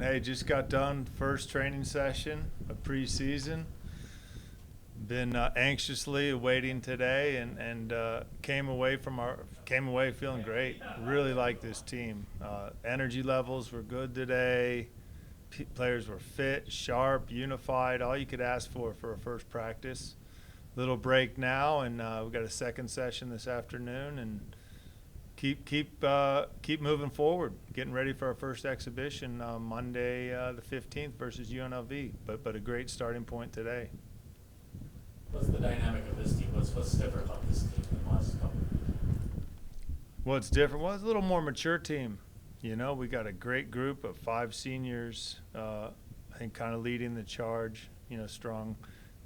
Hey, just got done first training session of preseason. Been anxiously awaiting today, and came away feeling great. Really like this team. Energy levels were good today. Players were fit, sharp, unified. All you could ask for a first practice. Little break now, and we got a second session this afternoon, and keep moving forward. Getting ready for our first exhibition Monday the 15th versus UNLV. But a great starting point today. What's the dynamic of this team? What's different about this team than the last couple? What's different? Well, it's a little more mature team. You know, we got a great group of 5 seniors. I think kind of leading the charge. You know, strong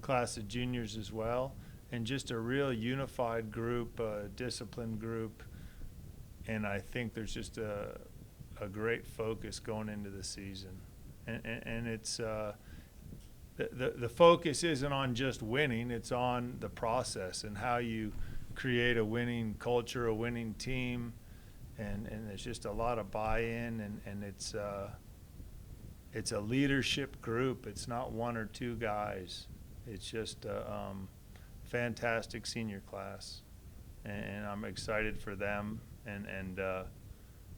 class of juniors as well, and just a real unified group, disciplined group. And I think there's just a great focus going into the season, and it's the focus isn't on just winning; it's on the process and how you create a winning culture, a winning team, and there's just a lot of buy-in, and it's a leadership group. It's not one or two guys. It's just a fantastic senior class, and I'm excited for them. And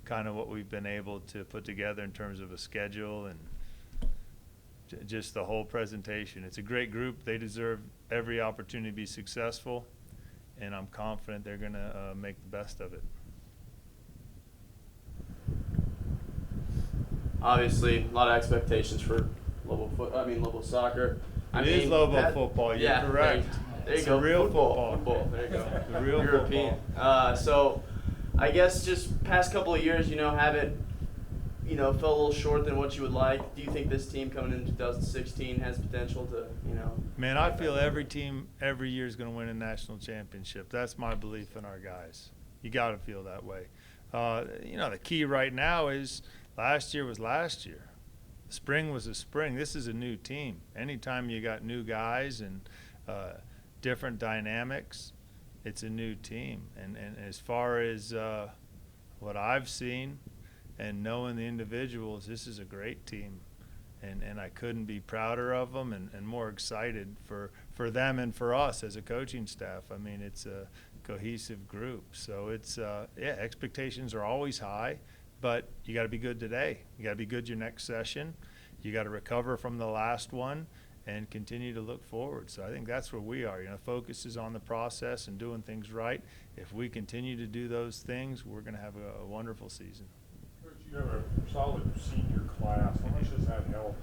kind of what we've been able to put together in terms of a schedule and just the whole presentation. It's a great group. They deserve every opportunity to be successful, and I'm confident they're going to make the best of it. Obviously, a lot of expectations for Lobo soccer. It is Lobo football. You're correct. There you It's go. a real Football. There you go. The real European. So, I guess just past couple of years, haven't, fell a little short than what you would like. Do you think this team coming in 2016 has potential to, Man, I feel every team every year is going to win a national championship. That's my belief in our guys. You got to feel that way. The key right now is last year was last year. Spring was a spring. This is a new team. Anytime you got new guys and different dynamics, it's a new team. And as far as what I've seen and knowing the individuals, this is a great team. And I couldn't be prouder of them and more excited for them and for us as a coaching staff. I mean, it's a cohesive group. So it's, expectations are always high, but you got to be good today. You got to be good your next session. You got to recover from the last one and continue to look forward. So I think that's where we are. Focus is on the process and doing things right. If we continue to do those things, we're going to have a wonderful season. Coach, you have a solid senior class. How much does that help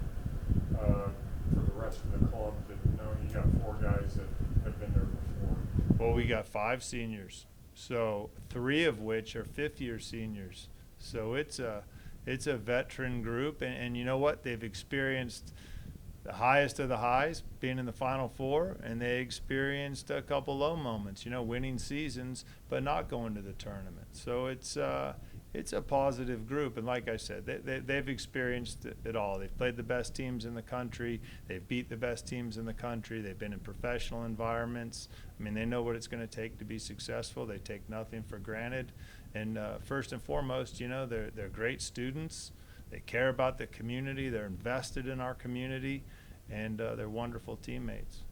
for the rest of the club that you got 4 guys that have been there before? Well, we got 5 seniors, so 3 of which are fifth-year seniors. So it's a veteran group, and you know what? They've experienced the highest of the highs, being in the Final Four, and they experienced a couple low moments, winning seasons, but not going to the tournament. So it's a positive group, and like I said, they've experienced it all. They've played the best teams in the country. They've beat the best teams in the country. They've been in professional environments. I mean, they know what it's going to take to be successful. They take nothing for granted. And first and foremost, they're great students. They care about the community. They're invested in our community, and they're wonderful teammates.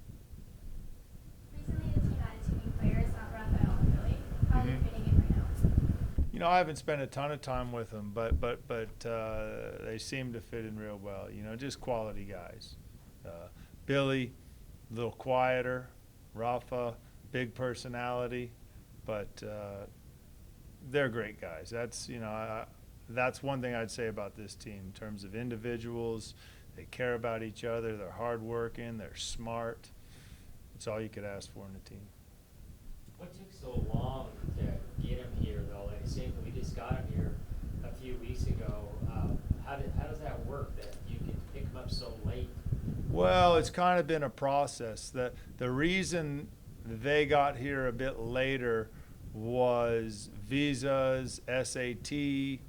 Recently, the team added 2 new players, Raphael and Billy. How are they fitting in right now? I haven't spent a ton of time with them, but they seem to fit in real well. Just quality guys. Billy, a little quieter. Rafa, big personality, but they're great guys. That's one thing I'd say about this team in terms of individuals. They care about each other. They're hardworking. They're smart. It's all you could ask for in a team. What took so long to get him here, though? Like, say, we just got him here a few weeks ago. How does that work, that you can pick him up so late? Well, it's kind of been a process. The reason they got here a bit later was visas, SAT,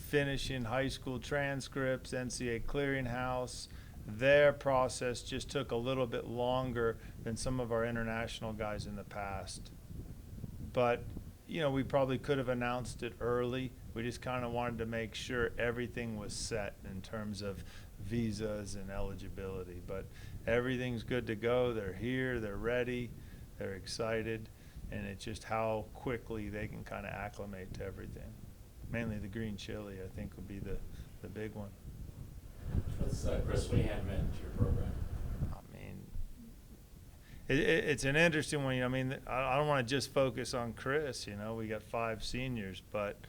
finishing high school transcripts, NCAA clearinghouse. Their process just took a little bit longer than some of our international guys in the past. But, we probably could have announced it early. We just kind of wanted to make sure everything was set in terms of visas and eligibility. But everything's good to go. They're here. They're ready. They're excited. And it's just how quickly they can kind of acclimate to everything. Mainly the green chili, I think, would be the big one. What's Chris Wehan meant to your program? I mean, it's an interesting one. I mean, I don't want to just focus on Chris. We got 5 seniors, but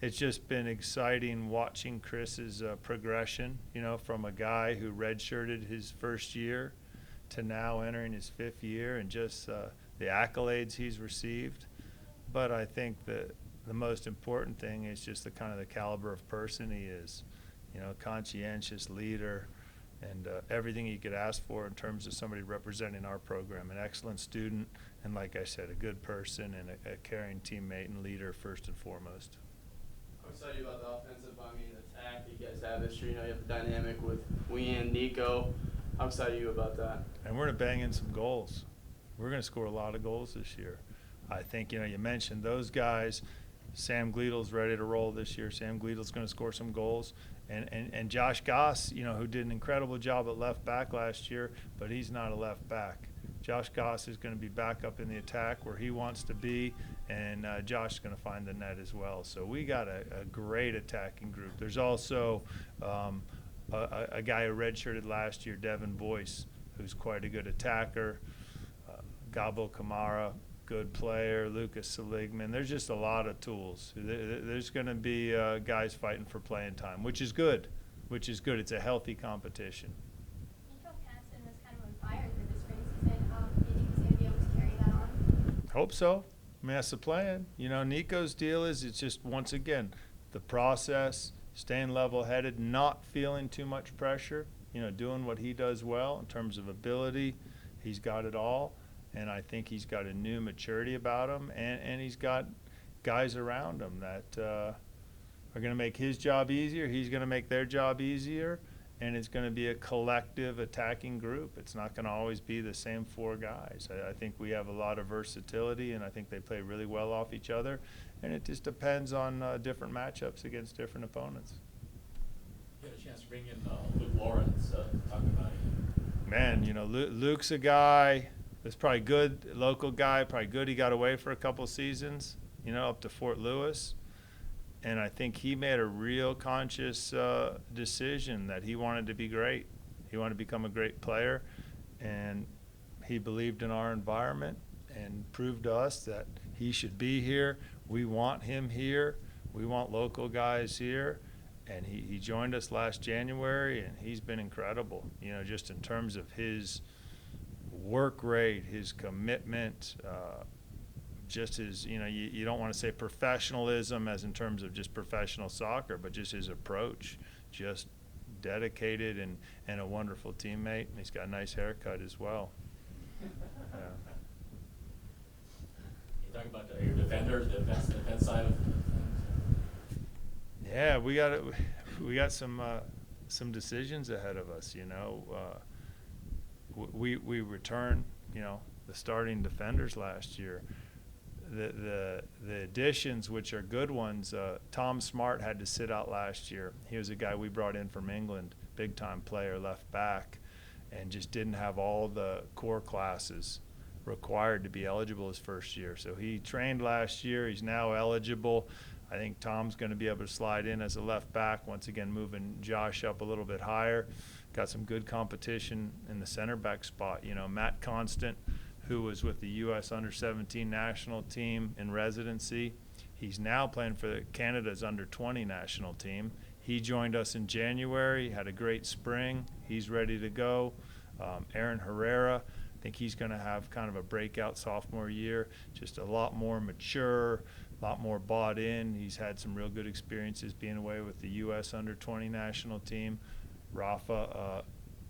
it's just been exciting watching Chris's progression, from a guy who redshirted his first year to now entering his 5th year, and just the accolades he's received. But I think that the most important thing is just the kind of the caliber of person he is, conscientious leader, and everything you could ask for in terms of somebody representing our program. An excellent student, and like I said, a good person and a caring teammate and leader first and foremost. I'm excited about the offensive, attack that you guys have this year. You have the dynamic with Wean, Nico. How excited are you about that? And we're going to bang in some goals. We're going to score a lot of goals this year. I think, you mentioned those guys. Sam Gleedle's ready to roll this year. Sam Gleedle's going to score some goals. And Josh Goss, who did an incredible job at left back last year, but he's not a left back. Josh Goss is going to be back up in the attack where he wants to be, and Josh is going to find the net as well. So we got a great attacking group. There's also a guy who redshirted last year, Devin Boyce, who's quite a good attacker. Gabo Kamara, good player. Lucas Seligman. There's just a lot of tools. There's going to be guys fighting for playing time, which is good. It's a healthy competition. Nico Caston was kind of on fire through this preseason. Do you think he's going to be able to carry that on? Hope so. I mean, that's the plan. Nico's deal is it's just, once again, the process, staying level-headed, not feeling too much pressure, doing what he does well in terms of ability. He's got it all. And I think he's got a new maturity about him, and he's got guys around him that are going to make his job easier. He's going to make their job easier, and it's going to be a collective attacking group. It's not going to always be the same 4 guys. I think we have a lot of versatility, and I think they play really well off each other, and it just depends on different matchups against different opponents. You had a chance to bring in Luke Lawrence, talk about him. Man, Luke's a guy that's probably good, local guy, probably good. He got away for a couple seasons, up to Fort Lewis. And I think he made a real conscious decision that he wanted to be great. He wanted to become a great player. And he believed in our environment and proved to us that he should be here. We want him here. We want local guys here. And he joined us last January, and he's been incredible, just in terms of his work rate, his commitment, just his, you don't want to say professionalism as in terms of just professional soccer, but just his approach, just dedicated and a wonderful teammate. And he's got a nice haircut as well. Yeah. You talk about your defenders, the defense side of things. Yeah, we got some decisions ahead of us, We return, the starting defenders last year. The additions, which are good ones, Tom Smart had to sit out last year. He was a guy we brought in from England, big-time player, left back, and just didn't have all the core classes required to be eligible his first year. So he trained last year. He's now eligible. I think Tom's going to be able to slide in as a left back, once again moving Josh up a little bit higher. Got some good competition in the center back spot. Matt Constant, who was with the U.S. under-17 national team in residency. He's now playing for Canada's under-20 national team. He joined us in January, had a great spring. He's ready to go. Aaron Herrera, I think he's going to have kind of a breakout sophomore year, just a lot more mature, a lot more bought in. He's had some real good experiences being away with the U.S. under-20 national team. Rafa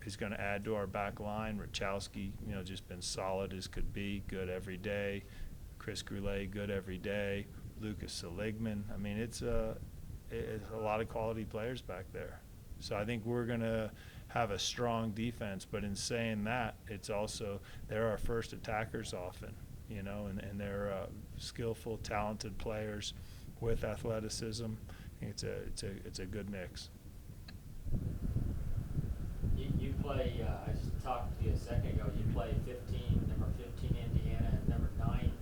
is going to add to our back line. Rachowski, just been solid as could be, good every day. Chris Goulet, good every day. Lucas Seligman. I mean, it's a lot of quality players back there. So I think we're going to have a strong defense. But in saying that, it's also they're our first attackers often, and they're skillful, talented players with athleticism. think it's a good mix. You play, I just talked to you a second ago, you play number 15 Indiana, and number 9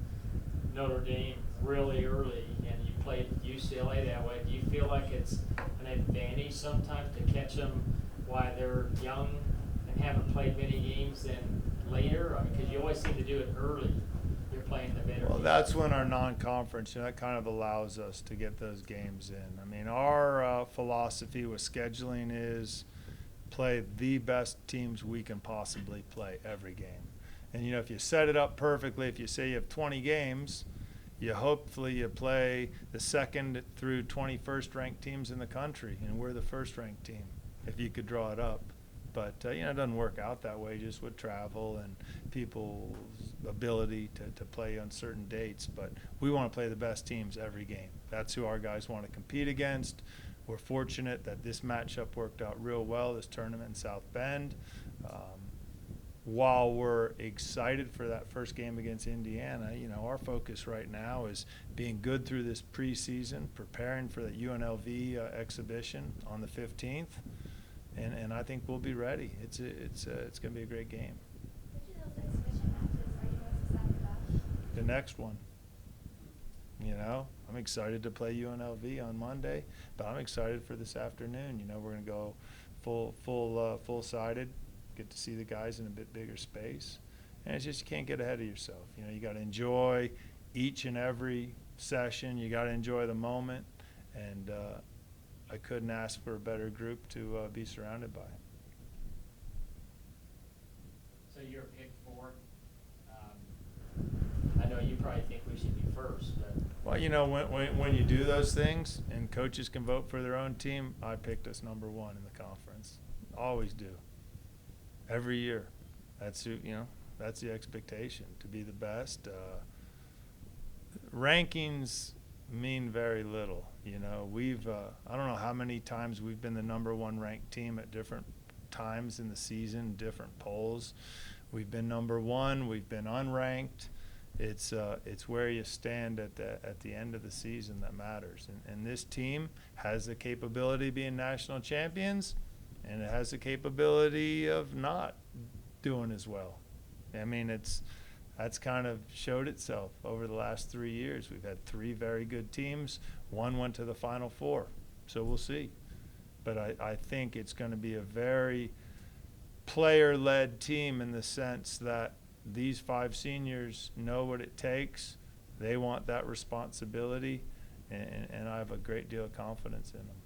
Notre Dame really early, and you played UCLA that way. Do you feel like it's an advantage sometimes to catch them while they're young and haven't played many games than later? Because you always seem to do it early. You're playing the better Well, teams. that's when our non-conference, that kind of allows us to get those games in. I mean, our philosophy with scheduling is play the best teams we can possibly play every game. And, if you set it up perfectly, if you say you have 20 games, hopefully you play the 2nd through 21st ranked teams in the country, and we're the 1st ranked team, if you could draw it up. But, it doesn't work out that way just with travel and people's ability to play on certain dates. But we want to play the best teams every game. That's who our guys want to compete against. We're fortunate that this matchup worked out real well, this tournament in South Bend. While we're excited for that first game against Indiana, our focus right now is being good through this preseason, preparing for the UNLV exhibition on the 15th. And I think we'll be ready. It's going to be a great game. Which of those exhibition matches are you most excited about? The next one. I'm excited to play UNLV on Monday, but I'm excited for this afternoon. We're going to go full-sided, get to see the guys in a bit bigger space. And it's just you can't get ahead of yourself. You got to enjoy each and every session. You got to enjoy the moment. And I couldn't ask for a better group to be surrounded by. So you're pick 4. I know you probably think we should be first, but Well, when you do those things and coaches can vote for their own team, I picked us number 1 in the conference. Always do. Every year. That's that's the expectation, to be the best. Rankings mean very little. We've I don't know how many times we've been the number 1 ranked team at different times in the season, different polls. We've been number 1. We've been unranked. It's where you stand at the end of the season that matters. And this team has the capability of being national champions, and it has the capability of not doing as well. I mean, that's kind of showed itself over the last 3 years. We've had 3 very good teams. 1 went to the Final Four, so we'll see. But I think it's going to be a very player-led team in the sense that these 5 seniors know what it takes. They want that responsibility, and I have a great deal of confidence in them.